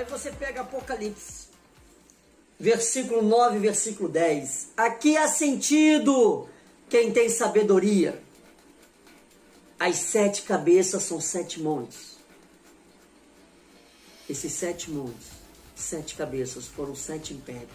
Aí você pega Apocalipse, versículo 9, versículo 10. Aqui há sentido quem tem sabedoria. As 7 cabeças são 7 montes. Esses 7 montes, 7 cabeças, foram 7 impérios.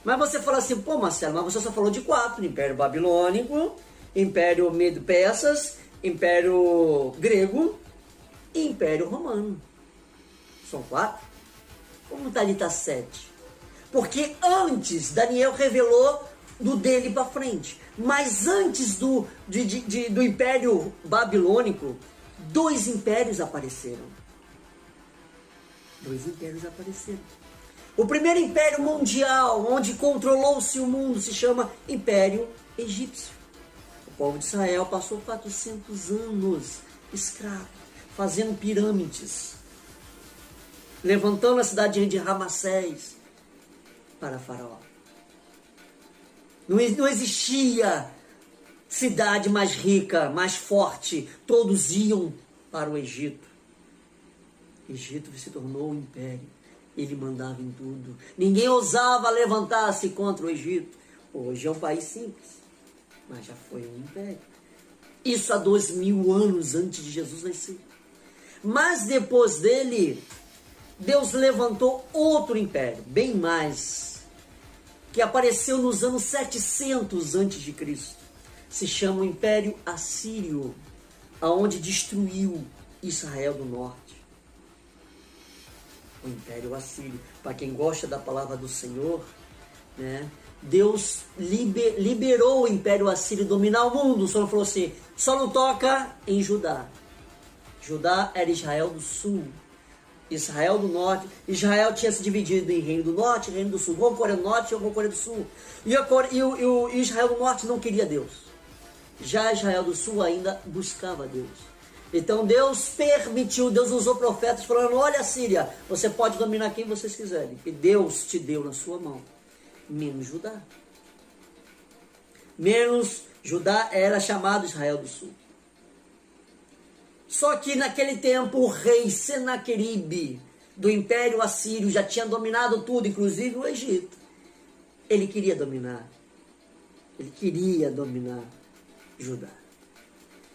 Mas você fala assim, pô Marcelo, mas você só falou de 4. Império Babilônico, Império Medo-Persas, Império Grego e Império Romano. São 4? Como está ali, está 7? Porque antes Daniel revelou do dele para frente. Mas antes do Império Babilônico, 2 impérios apareceram. 2 impérios apareceram. O primeiro império mundial, onde controlou-se o mundo, se chama Império Egípcio. O povo de Israel passou 400 anos escravo, fazendo pirâmides, levantando a cidade de Ramassés para Faraó. Não existia cidade mais rica, mais forte. Todos iam para o Egito. O Egito se tornou um império. Ele mandava em tudo. Ninguém ousava levantar-se contra o Egito. Hoje é um país simples, mas já foi um império. Isso há 2000 anos antes de Jesus nascer. Mas depois dele, Deus levantou outro império, bem mais, que apareceu nos anos 700 a.C. Se chama o Império Assírio, aonde destruiu Israel do Norte. O Império Assírio, para quem gosta da palavra do Senhor, né? Deus liberou o Império Assírio dominar o mundo. O Senhor falou assim, só não toca em Judá. Judá era Israel do Sul, Israel do Norte. Israel tinha se dividido em Reino do Norte e Reino do Sul. Uma Coreia do Norte e uma Coreia do Sul. E o Israel do Norte não queria Deus. Já Israel do Sul ainda buscava Deus. Então Deus permitiu, Deus usou profetas falando, olha Síria, você pode dominar quem vocês quiserem. E Deus te deu na sua mão. Menos Judá. Menos Judá era chamado Israel do Sul. Só que naquele tempo o rei Senaqueribe do Império Assírio já tinha dominado tudo, inclusive o Egito. Ele queria dominar. Ele queria dominar Judá.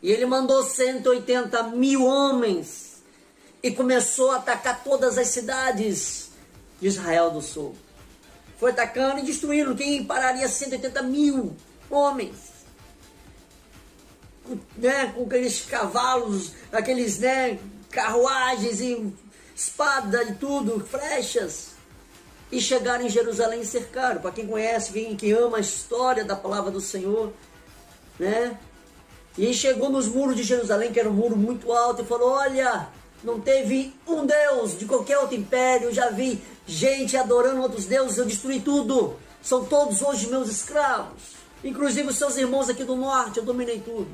E ele mandou 180 mil homens e começou a atacar todas as cidades de Israel do Sul. Foi atacando e destruindo. Quem pararia 180 mil homens? Com aqueles cavalos, aqueles carruagens e espada e tudo, flechas. E chegaram em Jerusalém e cercaram. Para quem conhece, quem ama a história da palavra do Senhor, né? E chegou nos muros de Jerusalém, que era um muro muito alto, e falou, olha, não teve um Deus de qualquer outro império, eu já vi gente adorando outros deuses, eu destruí tudo, são todos hoje meus escravos, inclusive os seus irmãos aqui do norte, eu dominei tudo.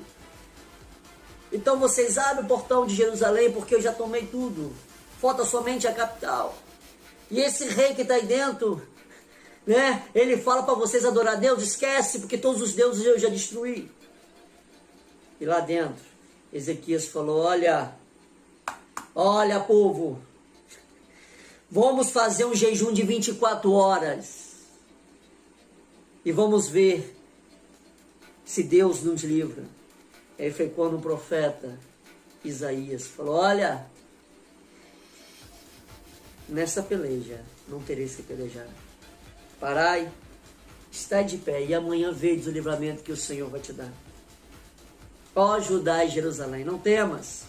Então vocês abrem o portão de Jerusalém, porque eu já tomei tudo, falta somente a capital. E esse rei que está aí dentro, né, ele fala para vocês adorar a Deus, esquece, porque todos os deuses eu já destruí. E lá dentro, Ezequias falou, olha povo, vamos fazer um jejum de 24 horas e vamos ver se Deus nos livra. Aí foi quando o profeta Isaías falou, olha, nessa peleja não tereis que pelejar. Parai, está de pé e amanhã vedes o livramento que o Senhor vai te dar. Ó Judá e Jerusalém, não temas,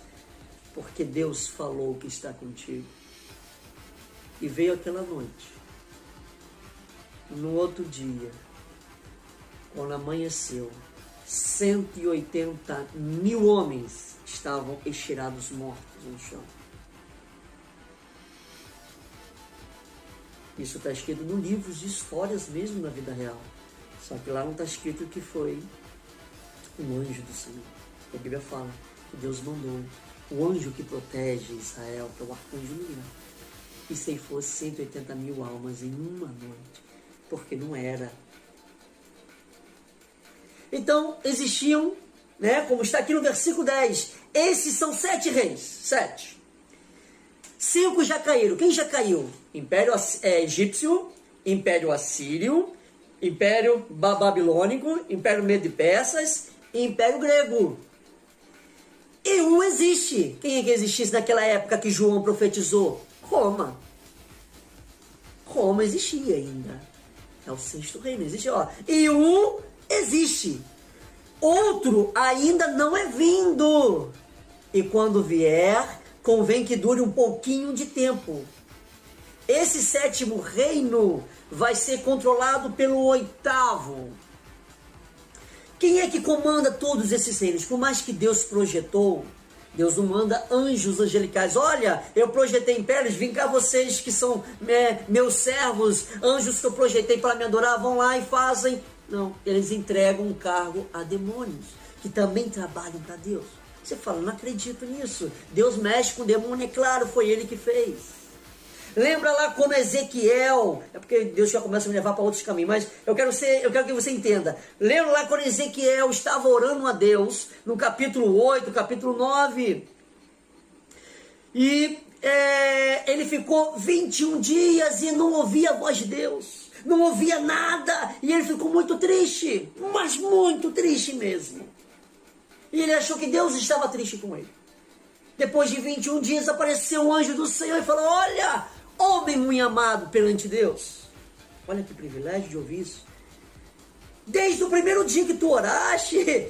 porque Deus falou que está contigo. E veio aquela noite. No outro dia, quando amanheceu, 180 mil homens estavam estirados mortos no chão. Isso está escrito no livro de histórias mesmo na vida real. Só que lá não está escrito que foi um anjo do Senhor. A Bíblia fala que Deus mandou o anjo que protege Israel, que é o arcanjo Miguel, e ceifou 180 mil almas em uma noite, porque não era. Então existiam, né, como está aqui no versículo 10, esses são 7 reis, 7. 5 já caíram. Quem já caiu? Império Egípcio, Império Assírio, Império Babilônico, Império Medo e Persas e Império Grego. E um existe. Quem é que existisse naquela época que João profetizou? Roma. Roma existia ainda. É o sexto reino, existe, ó. E um existe. Outro ainda não é vindo. E quando vier, convém que dure um pouquinho de tempo. Esse sétimo reino vai ser controlado pelo oitavo. Quem é que comanda todos esses reinos? Por mais que Deus projetou, Deus não manda anjos angelicais. Olha, eu projetei impérios, vem cá vocês que são meus servos, anjos que eu projetei para me adorar, vão lá e fazem. Não, eles entregam um cargo a demônios, que também trabalham para Deus. Você fala, não acredito nisso. Deus mexe com o demônio, é claro, foi ele que fez. Lembra lá como Ezequiel, é porque Deus já começa a me levar para outros caminhos, mas eu quero que você entenda. Lembra lá quando Ezequiel estava orando a Deus, no capítulo 8, capítulo 9, e ele ficou 21 dias e não ouvia a voz de Deus, não ouvia nada, e ele ficou muito triste, mas muito triste mesmo. E ele achou que Deus estava triste com ele. Depois de 21 dias apareceu um anjo do Senhor e falou, olha, homem muito amado perante Deus. Olha que privilégio de ouvir isso. Desde o primeiro dia que tu oraste,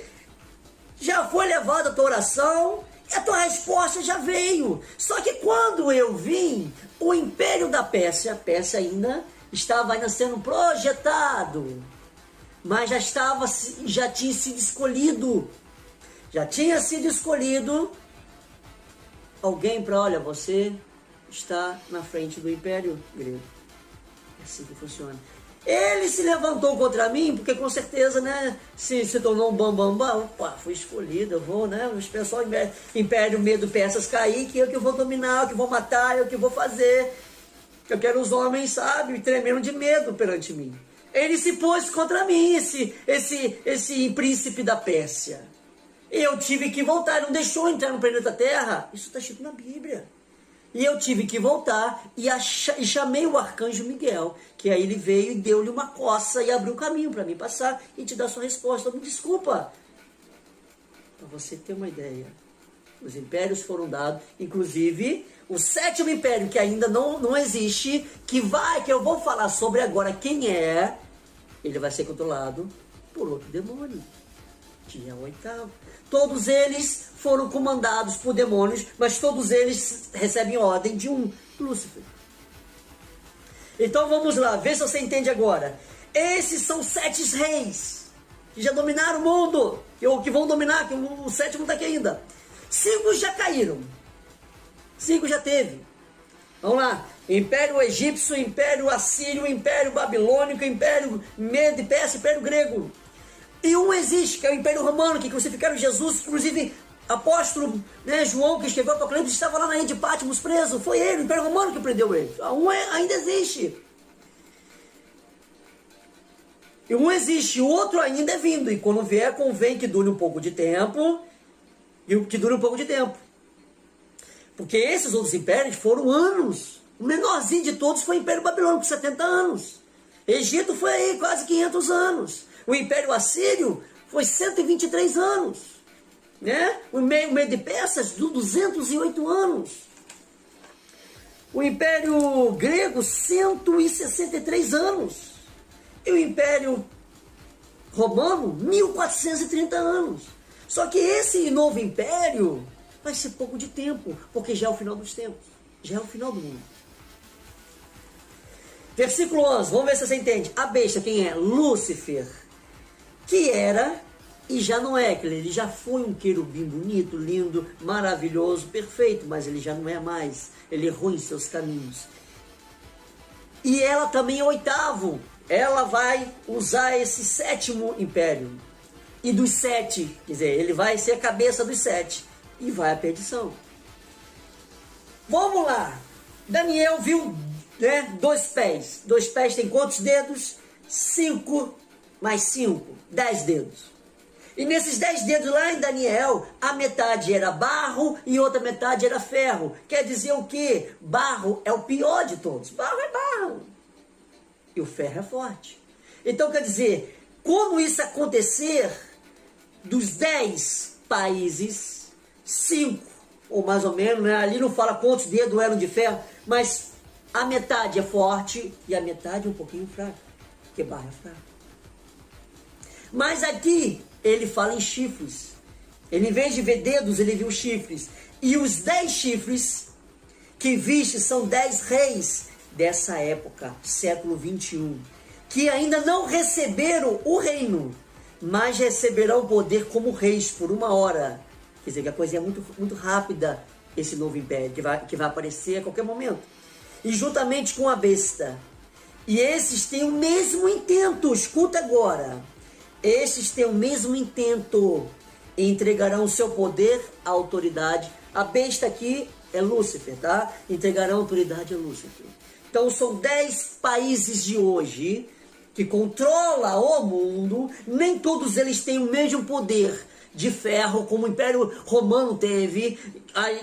já foi levada a tua oração, e a tua resposta já veio. Só que quando eu vim, o império da Pérsia, a Pérsia ainda sendo projetado, mas já tinha sido escolhido. Já tinha sido escolhido alguém para, olha, você está na frente do Império Grego. É assim que funciona. Ele se levantou contra mim, porque com certeza, né, se tornou um bambambam. Opa, fui escolhido, eu vou, né, os pessoal Império Medo Persas cair, que eu que vou dominar, eu que vou matar, eu que vou fazer. Eu quero os homens, sabe, tremendo de medo perante mim. Ele se pôs contra mim, esse príncipe da Pérsia. Eu tive que voltar, não deixou entrar no planeta Terra. Isso está escrito na Bíblia. E eu tive que voltar e chamei o arcanjo Miguel, que aí ele veio e deu-lhe uma coça e abriu o caminho para mim passar e te dar sua resposta. Me desculpa. Para você ter uma ideia, os impérios foram dados, inclusive o sétimo império, que ainda não existe, que eu vou falar sobre agora quem é, ele vai ser controlado por outro demônio, que é o oitavo. Todos eles foram comandados por demônios, mas todos eles recebem ordem de um, Lúcifer. Então vamos lá, vê se você entende agora. Esses são 7 reis que já dominaram o mundo, ou que vão dominar, que o sétimo está aqui ainda. 5 já caíram, 5 já teve. Vamos lá, Império Egípcio, Império Assírio, Império Babilônico, Império Medo e Pérsia, Império Grego. E um existe, que é o Império Romano, que crucificaram Jesus, inclusive apóstolo, né, João, que escreveu o Apocalipse, estava lá na ilha de Patmos preso, foi ele, o Império Romano que prendeu ele. Um ainda existe. E um existe, o outro ainda é vindo, e quando vier convém que dure um pouco de tempo, porque esses outros impérios foram anos. O menorzinho de todos foi o Império Babilônico, 70 anos. Egito foi aí quase 500 anos. O Império Assírio foi 123 anos. Né? O Medo de Persas, 208 anos. O Império Grego, 163 anos. E o Império Romano, 1430 anos. Só que esse novo império vai ser pouco de tempo, porque já é o final dos tempos. Já é o final do mundo. Versículo 11, vamos ver se você entende. A besta, quem é? Lúcifer. Que era e já não é, ele já foi um querubim bonito, lindo, maravilhoso, perfeito, mas ele já não é mais, ele errou em seus caminhos. E ela também é oitavo, ela vai usar esse sétimo império, e dos 7, quer dizer, ele vai ser a cabeça dos 7, e vai à perdição. Vamos lá, Daniel viu, né, 2 pés, 2 pés tem quantos dedos? 5 mais 5, 10 dedos. E nesses 10 dedos lá em Daniel, a metade era barro e outra metade era ferro. Quer dizer o quê? Barro é o pior de todos. Barro é barro. E o ferro é forte. Então quer dizer, quando isso acontecer, dos 10 países, 5, ou mais ou menos, né? Ali não fala quantos dedos eram de ferro, mas a metade é forte e a metade é um pouquinho fraca, porque barro é fraco. Mas aqui ele fala em chifres. Ele, em vez de ver dedos, ele viu chifres. E os 10 chifres que viste são 10 reis dessa época, século 21, que ainda não receberam o reino, mas receberão o poder como reis por 1 hora. Quer dizer que a coisa é muito rápida, esse novo império, que vai aparecer a qualquer momento. E juntamente com a besta. E esses têm o mesmo intento, escuta agora. Esses têm o mesmo intento, entregarão o seu poder à autoridade. A besta aqui é Lúcifer, tá? Entregarão a autoridade a Lúcifer. Então são 10 países de hoje que controlam o mundo. Nem todos eles têm o mesmo poder de ferro como o Império Romano teve. Aí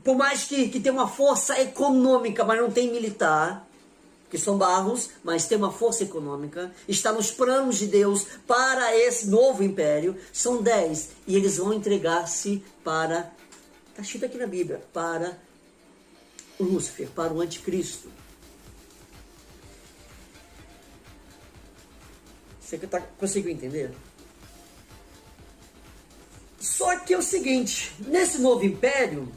por mais que tenha uma força econômica, mas não tem militar, que são barros, mas tem uma força econômica, está nos planos de Deus para esse novo império. São 10, e eles vão entregar-se para, está escrito aqui na Bíblia, para o Lúcifer, para o anticristo. Você conseguiu entender? Só que é o seguinte, nesse novo império,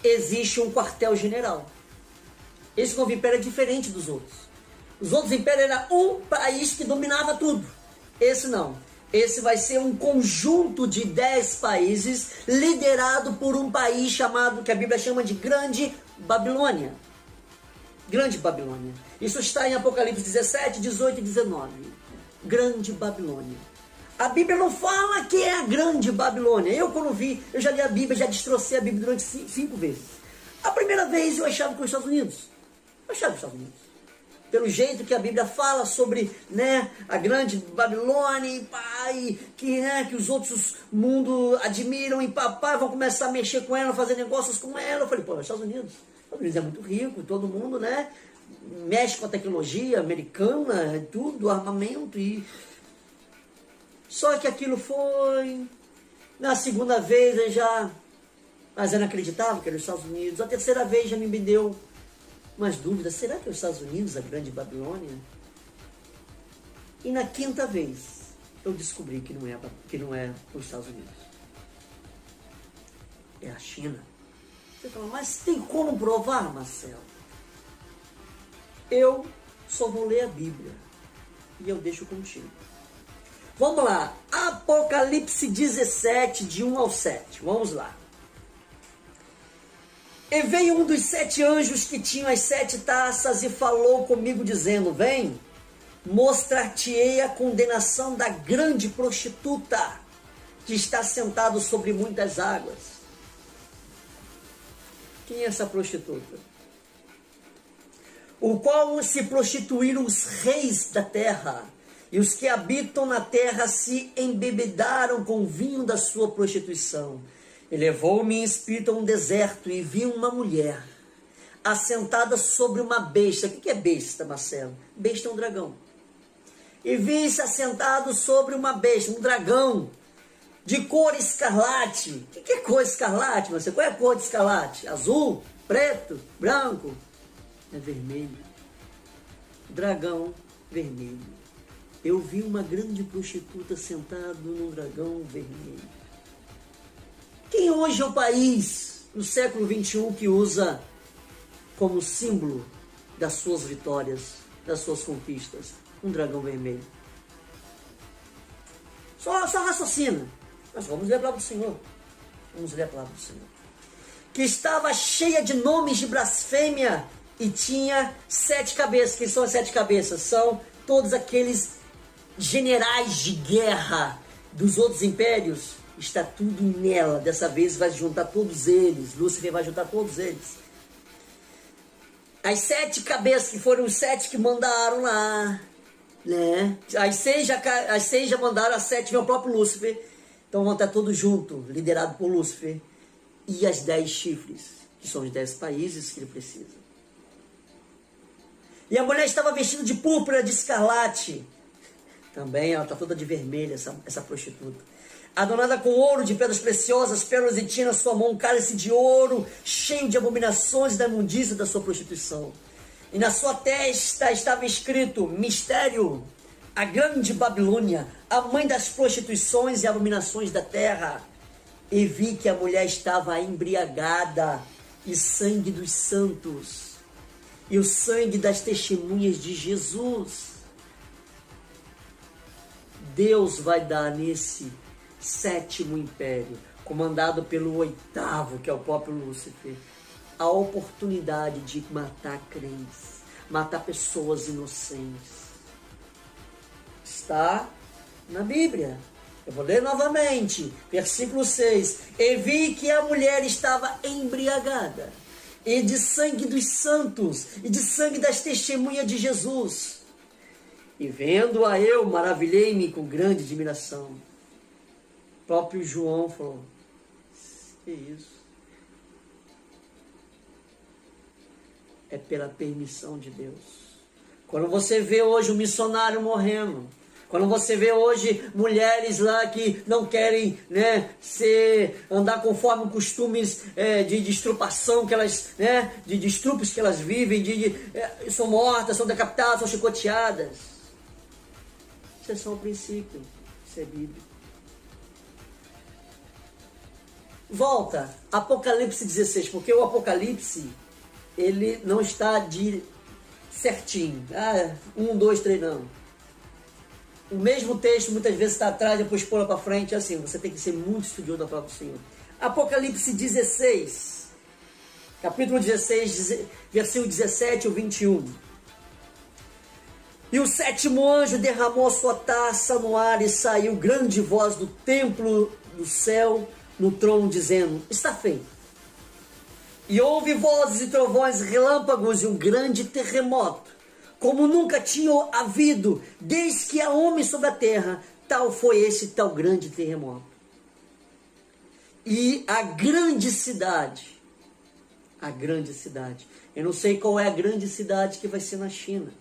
existe um quartel-general. Esse novo império é diferente dos outros. Os outros impérios era um país que dominava tudo. Esse não. Esse vai ser um conjunto de 10 países liderado por um país chamado, que a Bíblia chama de Grande Babilônia. Grande Babilônia. Isso está em Apocalipse 17, 18 e 19. Grande Babilônia. A Bíblia não fala que é a Grande Babilônia. Quando vi, eu já li a Bíblia, já destrocei a Bíblia durante 5 vezes. A primeira vez eu achava que era os Estados Unidos. Pelo jeito que a Bíblia fala sobre, né, a Grande Babilônia, que os outros mundos admiram, e vão começar a mexer com ela, fazer negócios com ela. Eu falei, os Estados Unidos é muito rico, todo mundo, né, mexe com a tecnologia americana, tudo, armamento, só que aquilo foi, na segunda vez mas eu não acreditava que era os Estados Unidos. A terceira vez já me deu umas dúvidas. Será que é os Estados Unidos, a Grande Babilônia? E na quinta vez, eu descobri que não é os Estados Unidos. É a China. Você fala, mas tem como provar, Marcelo? Eu só vou ler a Bíblia. E eu deixo contigo. Vamos lá. Apocalipse 17, de 1 ao 7. Vamos lá. E veio um dos 7 anjos que tinham as 7 taças e falou comigo dizendo, vem, mostrar-te-ei a condenação da grande prostituta, que está sentado sobre muitas águas. Quem é essa prostituta? O qual se prostituíram os reis da terra, e os que habitam na terra se embebedaram com o vinho da sua prostituição. E levou-me em espírito a um deserto e vi uma mulher assentada sobre uma besta. O que é besta, Marcelo? Besta é um dragão. E vi-se assentado sobre uma besta, um dragão, de cor escarlate. O que é cor escarlate, Marcelo? Qual é a cor de escarlate? Azul, preto, branco? É vermelho. Dragão vermelho. Eu vi uma grande prostituta sentada num dragão vermelho. Quem hoje é o país no século 21 que usa como símbolo das suas vitórias, das suas conquistas, um dragão vermelho? Só raciocina. Mas vamos ler a palavra do Senhor. Vamos ler a palavra do Senhor. Que estava cheia de nomes de blasfêmia e tinha 7 cabeças. Quem são as 7 cabeças? São todos aqueles generais de guerra dos outros impérios. Está tudo nela. Dessa vez vai juntar todos eles. Lúcifer vai juntar todos eles. As 7 cabeças, que foram os 7 que mandaram lá, né? As seis já mandaram, a sétima é o próprio Lúcifer. Então vão estar todos juntos, liderado por Lúcifer. E as 10 chifres, que são os 10 países que ele precisa. E a mulher estava vestida de púrpura, de escarlate. Também ela está toda de vermelho, essa prostituta. Adornada com ouro, de pedras preciosas, pérolas e tinha na sua mão um cálice de ouro, cheio de abominações da imundícia da sua prostituição. E na sua testa estava escrito: Mistério, a grande Babilônia, a mãe das prostituições e abominações da terra. E vi que a mulher estava embriagada, e sangue dos santos, e o sangue das testemunhas de Jesus. Deus vai dar nesse 7º império, comandado pelo 8º, que é o próprio Lúcifer, a oportunidade de matar crentes, matar pessoas inocentes. Está na Bíblia. Eu vou ler novamente, versículo 6. E vi que a mulher estava embriagada, e de sangue dos santos, e de sangue das testemunhas de Jesus. E vendo-a eu, maravilhei-me com grande admiração. O próprio João falou: que isso? É pela permissão de Deus. Quando você vê hoje um missionário morrendo, quando você vê hoje mulheres lá que não querem, né, andar conforme costumes de estrupação que elas, né, de estrupos que elas vivem, são mortas, são decapitadas, são chicoteadas. Isso é só um princípio, isso é bíblico. Volta, Apocalipse 16, porque o Apocalipse, ele não está de certinho. 1, 2, 3, não. O mesmo texto muitas vezes está atrás, depois pula para frente, assim, você tem que ser muito estudioso da palavra do Senhor. Apocalipse 16, capítulo 16, versículo 17 ao 21. E o 7º anjo derramou a sua taça no ar, e saiu grande voz do templo do céu no trono, dizendo: está feito. E houve vozes e trovões, relâmpagos e um grande terremoto, como nunca tinha havido desde que há homem sobre a terra. Tal foi esse tal grande terremoto. E a grande cidade, eu não sei qual é a grande cidade que vai ser na China,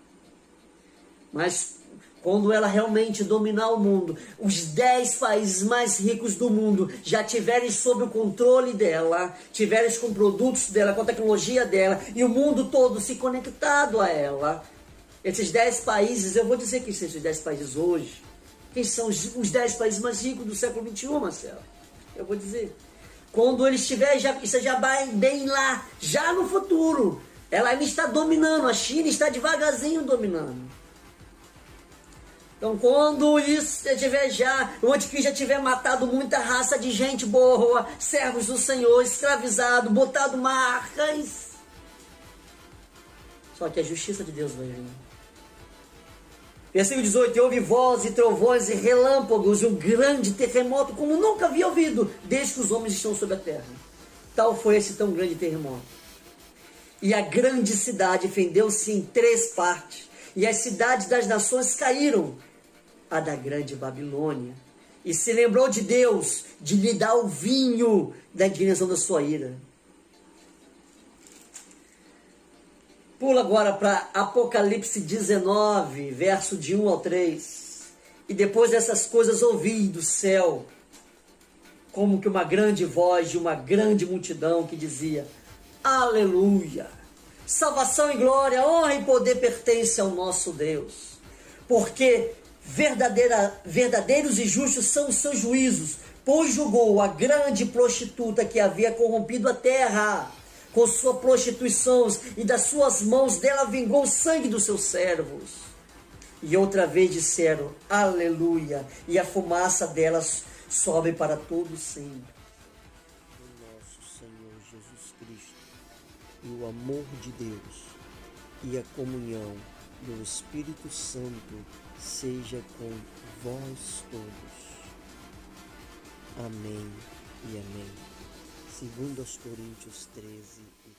mas quando ela realmente dominar o mundo, os 10 países mais ricos do mundo já tiverem sob o controle dela, tiverem com produtos dela, com a tecnologia dela, e o mundo todo se conectado a ela, esses 10 países, eu vou dizer quem são esses 10 países hoje. Quem são os 10 países mais ricos do século XXI, Marcelo? Eu vou dizer. Quando ele estiver, isso já vai bem lá, já no futuro. Ela ainda está dominando, a China está devagarzinho dominando. Então, quando isso tiver o anticristo já tiver matado muita raça de gente boa, servos do Senhor, escravizado, botado marcas, só que a justiça de Deus vai vir. Versículo 18: e houve vozes e trovões e relâmpagos e um grande terremoto, como nunca havia ouvido, desde que os homens estão sobre a terra. Tal foi esse tão grande terremoto. E a grande cidade fendeu-se em 3 partes, e as cidades das nações caíram, a da grande Babilônia, e se lembrou de Deus, de lhe dar o vinho da indignação da sua ira. Pula agora para Apocalipse 19, verso de 1 ao 3. E depois dessas coisas ouvi do céu, como que uma grande voz de uma grande multidão que dizia: Aleluia! Salvação e glória, honra e poder pertencem ao nosso Deus, porque verdadeiros e justos são os seus juízos, pois julgou a grande prostituta que havia corrompido a terra com sua prostituição, e das suas mãos dela vingou o sangue dos seus servos. E outra vez disseram: Aleluia, e a fumaça delas sobe para todo sempre. O nosso Senhor Jesus Cristo, e o amor de Deus, e a comunhão do Espírito Santo seja com vós todos. Amém e amém. 2 Coríntios 13 e